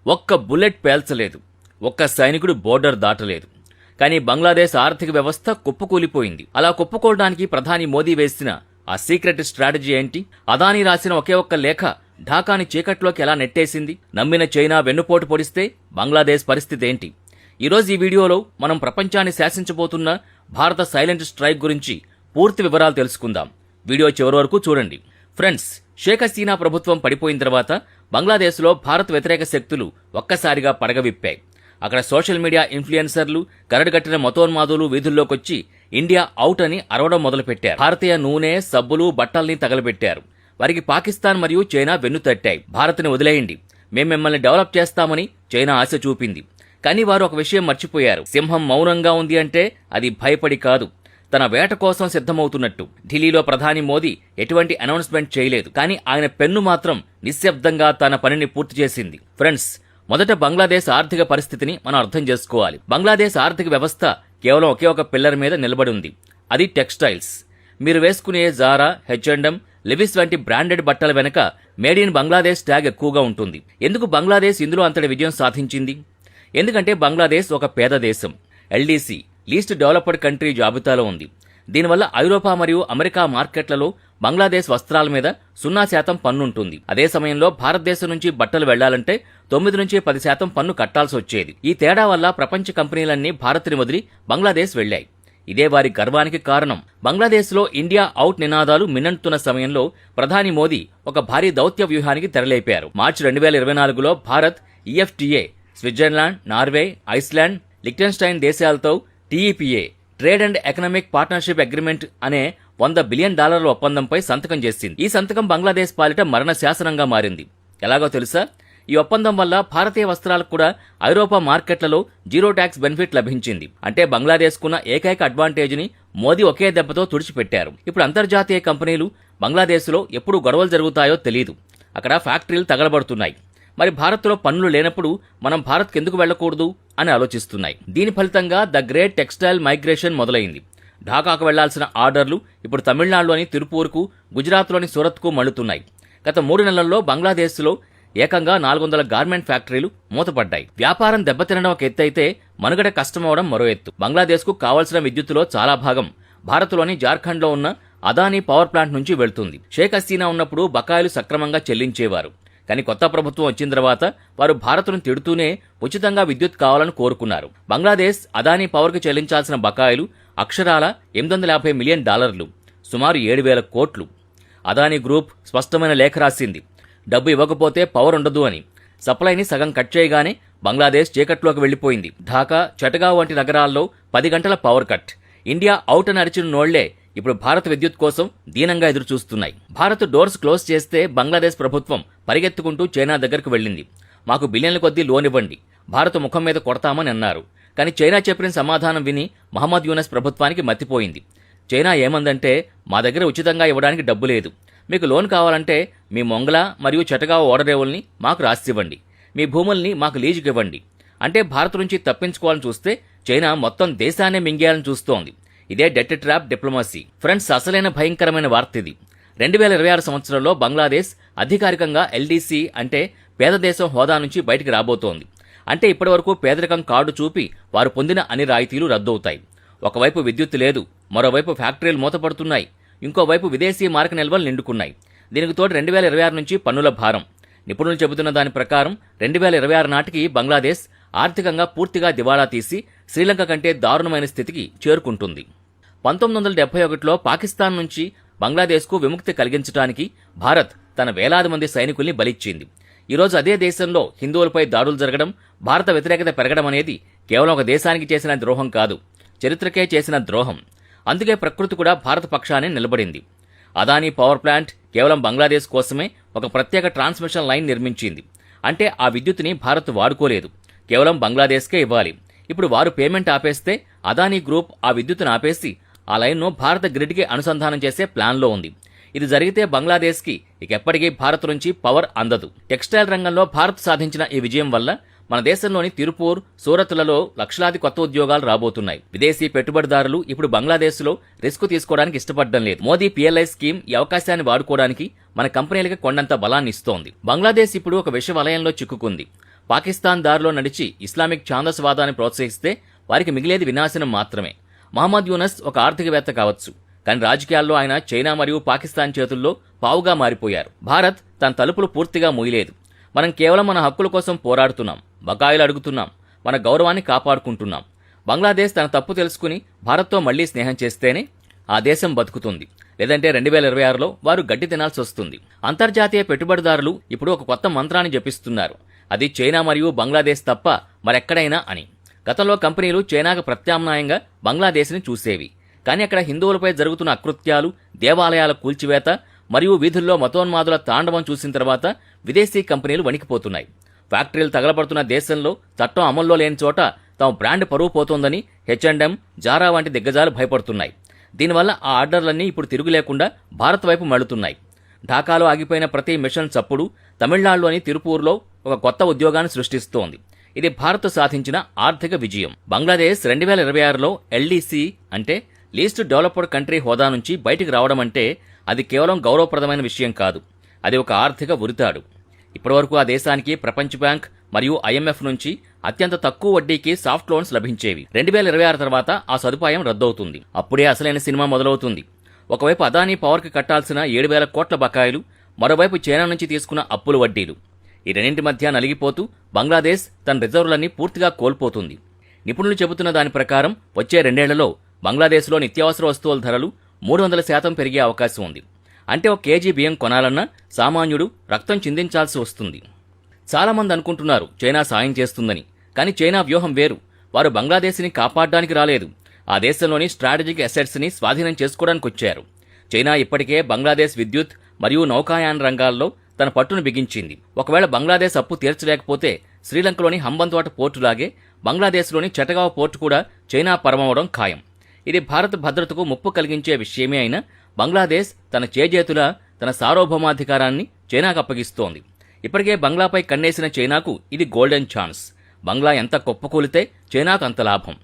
ఒక్క బుల్లెట్ పేల్చలేదు, ఒక్క సైనికుడు బోర్డర్ దాటలేదు. కానీ బంగ్లాదేశ్ ఆర్థిక వ్యవస్థ కుప్పకూలిపోయింది. అలా కుప్పకూలడానికి ప్రధాని మోదీ వేసిన ఆ సీక్రెట్ స్ట్రాటజీ ఏంటి? అదానీ రాసిన ఒకే ఒక్క లేఖ ఢాకాని చీకట్లోకి ఎలా నెట్టేసింది? నమ్మిన చైనా వెన్నుపోటు పొడిస్తే బంగ్లాదేశ్ పరిస్థితి ఏంటి? ఈరోజు ఈ వీడియోలో మనం ప్రపంచాన్ని శాసించబోతున్న భారత సైలెంట్ స్ట్రైక్ గురించి పూర్తి వివరాలు తెలుసుకుందాం. వీడియో చివరి వరకు చూడండి. ఫ్రెండ్స్, షేక్ హసీనా ప్రభుత్వం పడిపోయిన తర్వాత బంగ్లాదేశ్లో భారత్ వ్యతిరేక శక్తులు ఒక్కసారిగా పడగవిప్పాయి. అక్కడ సోషల్ మీడియా ఇన్ఫ్లుయెన్సర్లు, కరడుగట్టిన మతోన్మాదులు వీధుల్లోకొచ్చి ఇండియా అవుట్ అని అరవడం మొదలుపెట్టారు. భారతీయ నూనె, సబ్బులు, బట్టల్ని తగలబెట్టారు. వారికి పాకిస్తాన్ మరియు చైనా వెన్నుతట్టాయి. భారత్ని వదిలేయండి, మేం మిమ్మల్ని డెవలప్ చేస్తామని చైనా ఆశ చూపింది. కానీ వారు ఒక విషయం మర్చిపోయారు. సింహం మౌనంగా ఉంది అంటే అది భయపడి కాదు, తన వేట కోసం సిద్ధమవుతున్నట్టు. ఢిల్లీలో ప్రధాని మోదీ ఎటువంటి అనౌన్స్మెంట్ చేయలేదు, కానీ ఆయన పెన్ను మాత్రం నిశ్శబ్దంగా తన పనిని పూర్తి చేసింది. ఫ్రెండ్స్, మొదట బంగ్లాదేశ్ ఆర్థిక పరిస్థితిని మనం అర్థం చేసుకోవాలి. బంగ్లాదేశ్ ఆర్థిక వ్యవస్థ కేవలం ఒకే ఒక పిల్లర్ మీద నిలబడి ఉంది. అది టెక్స్టైల్స్. మీరు వేసుకునే జారా, హెచ్ఎండ్ఎం, లెవిస్ వంటి బ్రాండెడ్ బట్టల వెనుక మేడ్ ఇన్ బంగ్లాదేశ్ ట్యాగ్ ఎక్కువగా ఉంటుంది. ఎందుకు బంగ్లాదేశ్ ఇందులో అంతటి విజయం సాధించింది? ఎందుకంటే బంగ్లాదేశ్ ఒక పేద దేశం. ఎల్డీసీ, లీస్ట్ డెవలప్డ్ కంట్రీ జాబితాలో ఉంది. దీనివల్ల ఐరోపా మరియు అమెరికా మార్కెట్లలో బంగ్లాదేశ్ వస్త్రాల మీద 0% పన్నుంటుంది. అదే సమయంలో భారతదేశం నుంచి బట్టలు వెళ్లాలంటే 9 నుంచి 10% పన్ను కట్టాల్సి వచ్చేది. ఈ తేడా వల్ల ప్రపంచ కంపెనీలన్నీ భారత్ని వదిలి బంగ్లాదేశ్ వెళ్లాయి. ఇదే వారి గర్వానికి కారణం. బంగ్లాదేశ్లో ఇండియా అవుట్ నినాదాలు మిన్నంటున్న సమయంలో ప్రధాని మోదీ ఒక భారీ దౌత్య వ్యూహానికి తెరలేపారు. మార్చి 2024లో Bharat EFTA, Switzerland, Norway, Iceland, Liechtenstein దేశాలతో TEPA, trade and economic partnership agreement అనే $100 బిలియన్ ఒప్పందంపై సంతకం చేసింది. ఈ సంతకం బంగ్లాదేశ్ పాలిట మరణ శాసనంగా మారింది. ఎలాగో తెలుసా? ఈ ఒప్పందం వల్ల భారతీయ వస్త్రాలకు కూడా ఐరోపా మార్కెట్లలో జీరో ట్యాక్స్ బెనిఫిట్ లభించింది. అంటే బంగ్లాదేశ్కున్న ఏకైక అడ్వాంటేజ్ని మోదీ ఒకే దెబ్బతో తుడిచిపెట్టారు. ఇప్పుడు అంతర్జాతీయ కంపెనీలు బంగ్లాదేశ్లో ఎప్పుడు గొడవలు జరుగుతాయో తెలియదు. అక్కడ ఫ్యాక్టరీలు తగలబడుతున్నాయి. మరి భారత్లో పన్నులు లేనప్పుడు మనం భారత్కి ఎందుకు వెళ్లకూడదు అని ఆలోచిస్తున్నాయి. దీని ఫలితంగా ద గ్రేట్ టెక్స్టైల్ మైగ్రేషన్ మొదలైంది. ఢాకాకు వెళ్లాల్సిన ఆర్డర్లు ఇప్పుడు తమిళనాడులోని తిరుపూర్కు, గుజరాత్లోని సూరత్కు మళ్లుతున్నాయి. గత 3 నెలల్లో బంగ్లాదేశ్లో ఏకంగా 400 గార్మెంట్ ఫ్యాక్టరీలు మూతపడ్డాయి. వ్యాపారం దెబ్బతినడం ఒక ఎత్తు అయితే మనుగడ కష్టమవడం మరో ఎత్తు. బంగ్లాదేశ్కు కావలసిన విద్యుత్తులో చాలా భాగం భారత్లోని జార్ఖండ్లో ఉన్న అదానీ పవర్ ప్లాంట్ నుంచి వెళ్తుంది. షేక్ హసీనా ఉన్నప్పుడు బకాయిలు సక్రమంగా చెల్లించేవారు. కానీ కొత్త ప్రభుత్వం వచ్చిన తర్వాత వారు భారత్ను తిడుతూనే ఉచితంగా విద్యుత్ కావాలని కోరుకున్నారు. బంగ్లాదేశ్ అదానీ పవర్కు చెల్లించాల్సిన బకాయిలు అక్షరాల $850 మిలియన్, సుమారు 7,000 కోట్లు. అదానీ గ్రూప్ స్పష్టమైన లేఖ రాసింది, డబ్బు ఇవ్వకపోతే పవర్ ఉండదు అని. సప్లైని సగం కట్ చేయగానే బంగ్లాదేశ్ చీకట్లోకి వెళ్లిపోయింది. ఢాకా, చటగావ్ వంటి నగరాల్లో 10 గంటల పవర్ కట్. ఇండియా అవుట్ అని అరిచిన నోళ్లే ఇప్పుడు భారత్ విద్యుత్ కోసం దీనంగా ఎదురుచూస్తున్నాయి. భారత్ డోర్స్ క్లోజ్ చేస్తే బంగ్లాదేశ్ ప్రభుత్వం పరిగెత్తుకుంటూ చైనా దగ్గరకు వెళ్లింది. మాకు బిలియన్ల కొద్దీ లోన్ ఇవ్వండి, భారత్ ముఖం మీద కొడతామని అన్నారు. కానీ చైనా చెప్పిన సమాధానం విని మహమ్మద్ యూనస్ ప్రభుత్వానికి మతిపోయింది. చైనా ఏమందంటే, మా దగ్గర ఉచితంగా ఇవ్వడానికి డబ్బు లేదు, మీకు లోన్ కావాలంటే మీ మొంగలా మరియు చటగావ్ ఓడరేవుల్ని మాకు రాసివ్వండి, మీ భూముల్ని మాకు లీజుకి ఇవ్వండి. అంటే భారత్ నుంచి తప్పించుకోవాలని చూస్తే చైనా మొత్తం దేశాన్నే మింగేయాలని చూస్తోంది. ఇదే డెట్ ట్రాప్ డిప్లొమసీ. ఫ్రెండ్స్, అసలైన భయంకరమైన వార్త ఇది. 2026 సంవత్సరంలో బంగ్లాదేశ్ అధికారికంగా ఎల్డీసీ అంటే పేద దేశం హోదా నుంచి బయటికి రాబోతోంది. అంటే ఇప్పటివరకు పేదరికం కార్డు చూపి వారు పొందిన అన్ని రాయితీలు రద్దవుతాయి. ఒకవైపు విద్యుత్ లేదు, మరోవైపు ఫ్యాక్టరీలు మూతపడుతున్నాయి, ఇంకోవైపు విదేశీ మారక నిల్వలు నిండుకున్నాయి. దీనికి తోడు 2026 నుంచి పన్నుల భారం. నిపుణులు చెబుతున్న దాని ప్రకారం 2026 నాటికి బంగ్లాదేశ్ ఆర్థికంగా పూర్తిగా దివాళా తీసి శ్రీలంక కంటే దారుణమైన స్థితికి చేరుకుంటుంది. 1971లో పాకిస్తాన్ నుంచి బంగ్లాదేశ్కు విముక్తి కలిగించడానికి భారత్ తన వేలాది మంది సైనికుల్ని బలిచ్చింది. ఈరోజు అదే దేశంలో హిందువులపై దాడులు జరగడం, భారత వ్యతిరేకత పెరగడం అనేది కేవలం ఒక దేశానికి చేసిన ద్రోహం కాదు, చరిత్రకే చేసిన ద్రోహం. అందుకే ప్రకృతి కూడా భారత పక్షాన్ని నిలబడింది. అదానీ పవర్ ప్లాంట్ కేవలం బంగ్లాదేశ్ కోసమే ఒక ప్రత్యేక ట్రాన్స్మిషన్ లైన్ నిర్మించింది. అంటే ఆ విద్యుత్తుని భారత్ వాడుకోలేదు, కేవలం బంగ్లాదేశ్కే ఇవ్వాలి. ఇప్పుడు వారు పేమెంట్ ఆపేస్తే అదానీ గ్రూప్ ఆ విద్యుత్తును ఆపేసి ఆ లైన్ను భారత గ్రిడ్కి అనుసంధానం చేసే ప్లాన్లో ఉంది. ఇది జరిగితే బంగ్లాదేశ్కి ఇకెప్పటికీ భారత్ నుంచి పవర్ అందదు. టెక్స్టైల్ రంగంలో భారత్ సాధించిన ఈ విజయం వల్ల మన దేశంలోని తిరుపూర్, సూరత్లలో లక్షలాది కొత్త ఉద్యోగాలు రాబోతున్నాయి. విదేశీ పెట్టుబడిదారులు ఇప్పుడు బంగ్లాదేశ్లో రిస్క్ తీసుకోవడానికి ఇష్టపడడం లేదు. మోదీ PLI స్కీమ్ ఈ అవకాశాన్ని వాడుకోవడానికి మన కంపెనీలకి కొండంత బలాన్ని ఇస్తోంది. బంగ్లాదేశ్ ఇప్పుడు ఒక విష వలయంలో చిక్కుకుంది. పాకిస్తాన్ దారిలో నడిచి ఇస్లామిక్ ఛాందసవాదాన్ని ప్రోత్సహిస్తే వారికి మిగిలేది వినాశనం మాత్రమే. మహమ్మద్ యూనస్ ఒక ఆర్థికవేత్త కావచ్చు, కానీ రాజకీయాల్లో ఆయన చైనా మరియు పాకిస్తాన్ చేతుల్లో పావుగా మారిపోయారు. భారత్ తన తలుపులు పూర్తిగా మూయలేదు. మనం కేవలం మన హక్కుల కోసం పోరాడుతున్నాం, బకాయిలు అడుగుతున్నాం, మన గౌరవాన్ని కాపాడుకుంటున్నాం. బంగ్లాదేశ్ తన తప్పు తెలుసుకుని భారత్తో మళ్లీ స్నేహం చేస్తేనే ఆ దేశం బతుకుతుంది. లేదంటే 2026లో వారు గడ్డి తినాల్సి వస్తుంది. అంతర్జాతీయ పెట్టుబడిదారులు ఇప్పుడు ఒక కొత్త మంత్రాన్ని జపిస్తున్నారు. అది చైనా మరియు బంగ్లాదేశ్ తప్ప మరెక్కడైనా అని. గతంలో కంపెనీలు చైనాకు ప్రత్యామ్నాయంగా బంగ్లాదేశ్ని చూసేవి. కానీ అక్కడ హిందువులపై జరుగుతున్న అకృత్యాలు, దేవాలయాల కూల్చివేత మరియు వీధుల్లో మతోన్మాదుల తాండవం చూసిన తర్వాత విదేశీ కంపెనీలు వణికిపోతున్నాయి. ఫ్యాక్టరీలు తగలబడుతున్న దేశంలో చట్టం అమల్లో లేని చోట తమ బ్రాండ్ పరువు పోతోందని H&M, జారా వంటి దిగ్గజాలు భయపడుతున్నాయి. దీనివల్ల ఆ ఆర్డర్లన్నీ ఇప్పుడు తిరుగులేకుండా భారత్ వైపు మళ్లుతున్నాయి. ఢాకాలో ఆగిపోయిన ప్రతి మిషన్ చప్పుడు తమిళనాడులోని తిరుపూర్లో ఒక కొత్త ఉద్యోగాన్ని సృష్టిస్తోంది. ఇది భారత్ సాధించిన ఆర్థిక విజయం. బంగ్లాదేశ్ 2026లో LDC అంటే లీస్ట్ డెవలప్డ్ కంట్రీ హోదా నుంచి బయటికి రావడం అంటే అది కేవలం గౌరవప్రదమైన విషయం కాదు, అది ఒక ఆర్థిక ఉరితాడు. ఇప్పటివరకు ఆ దేశానికి ప్రపంచ బ్యాంక్ మరియు IMF నుంచి అత్యంత తక్కువ వడ్డీకి సాఫ్ట్ లోన్స్ లభించేవి. 2026 తర్వాత ఆ సదుపాయం రద్దవుతుంది. అప్పుడే అసలైన సినిమా మొదలవుతుంది. ఒకవైపు అదానీ పవర్కి కట్టాల్సిన 7,000 కోట్ల బకాయిలు, మరోవైపు చైనా నుంచి తీసుకున్న అప్పుల వడ్డీలు. ఈ రెండింటి మధ్య నలిగిపోతూ బంగ్లాదేశ్ తన రిజర్వులన్నీ పూర్తిగా కోల్పోతుంది. నిపుణులు చెబుతున్న దాని ప్రకారం వచ్చే 2 ఏళ్లలో బంగ్లాదేశ్లో నిత్యావసర వస్తువుల ధరలు 300% పెరిగే అవకాశం ఉంది. అంటే ఒక కేజీ బియ్యం కొనాలన్నా సామాన్యుడు రక్తం చిందించాల్సి వస్తుంది. చాలామంది అనుకుంటున్నారు చైనా సాయం చేస్తుందని. కానీ చైనా వ్యూహం వేరు. వారు బంగ్లాదేశ్ని కాపాడడానికి రాలేదు, ఆ దేశంలోని స్ట్రాటజిక్ అసెట్స్ని స్వాధీనం చేసుకోవడానికి వచ్చారు. చైనా ఇప్పటికే బంగ్లాదేశ్ విద్యుత్ మరియు నౌకాయాన రంగాల్లో తన పట్టును బిగించింది. ఒకవేళ బంగ్లాదేశ్ అప్పు తీర్చలేకపోతే శ్రీలంకలోని హంబంతోట పోర్టులాగే బంగ్లాదేశ్లోని చటగావ్ పోర్టు కూడా చైనా పరమవడం ఖాయం. ఇది భారత భద్రతకు ముప్పు కలిగించే విషయమే అయినా బంగ్లాదేశ్ తన చేజేతులా తన సార్వభౌమాధికారాన్ని చైనాకు అప్పగిస్తోంది. ఇప్పటికే బంగ్లాపై కన్నేసిన చైనాకు ఇది గోల్డెన్ ఛాన్స్. బంగ్లా ఎంత కుప్పకూలితే చైనాకు అంత లాభం.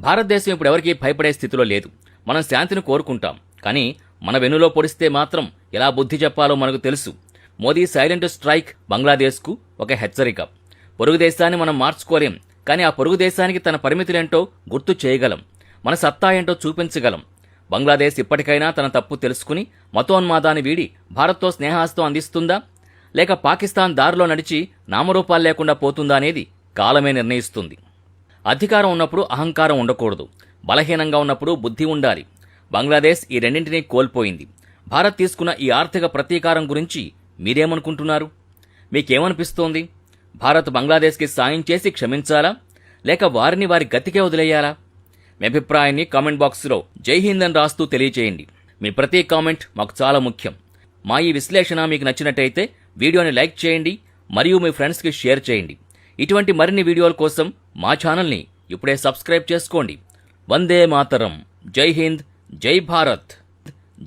భారతదేశం ఇప్పుడు ఎవరికీ భయపడే స్థితిలో లేదు. మనం శాంతిని కోరుకుంటాం, కానీ మన వెన్నులో పొడిస్తే మాత్రం ఎలా బుద్ధి చెప్పాలో మనకు తెలుసు. మోదీ సైలెంట్ స్ట్రైక్ బంగ్లాదేశ్కు ఒక హెచ్చరిక. పొరుగు దేశాన్ని మనం మార్చుకోలేం, కానీ ఆ పొరుగు దేశానికి తన పరిమితులేంటో గుర్తు చేయగలం, మన సత్తా ఏంటో చూపించగలం. బంగ్లాదేశ్ ఇప్పటికైనా తన తప్పు తెలుసుకుని మతోన్మాదాన్ని వీడి భారత్తో స్నేహాస్తం అందిస్తుందా, లేక పాకిస్తాన్ దారిలో నడిచి నామరూపాలు లేకుండా పోతుందా అనేది కాలమే నిర్ణయిస్తుంది. అధికారం ఉన్నప్పుడు అహంకారం ఉండకూడదు, బలహీనంగా ఉన్నప్పుడు బుద్ధి ఉండాలి. బంగ్లాదేశ్ ఈ రెండింటినీ కోల్పోయింది. భారత్ తీసుకున్న ఈ ఆర్థిక ప్రతీకారం గురించి మీరేమనుకుంటున్నారు? మీకేమనిపిస్తోంది? భారత్ బంగ్లాదేశ్కి సాయం చేసి క్షమించాలా, లేక వారిని వారి గతికే వదిలేయాలా? మీ అభిప్రాయాన్ని కామెంట్ బాక్స్లో జై హింద్ అని రాస్తూ తెలియచేయండి. మీ ప్రతి కామెంట్ మాకు చాలా ముఖ్యం. మా ఈ విశ్లేషణ మీకు నచ్చినట్టయితే వీడియోని లైక్ చేయండి మరియు మీ ఫ్రెండ్స్కి షేర్ చేయండి. ఇటువంటి మరిన్ని వీడియోల కోసం మా ఛానల్ని ఇప్పుడే సబ్స్క్రైబ్ చేసుకోండి. వందే మాతరం. జై హింద్, జై భారత్,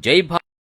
జై భారత్.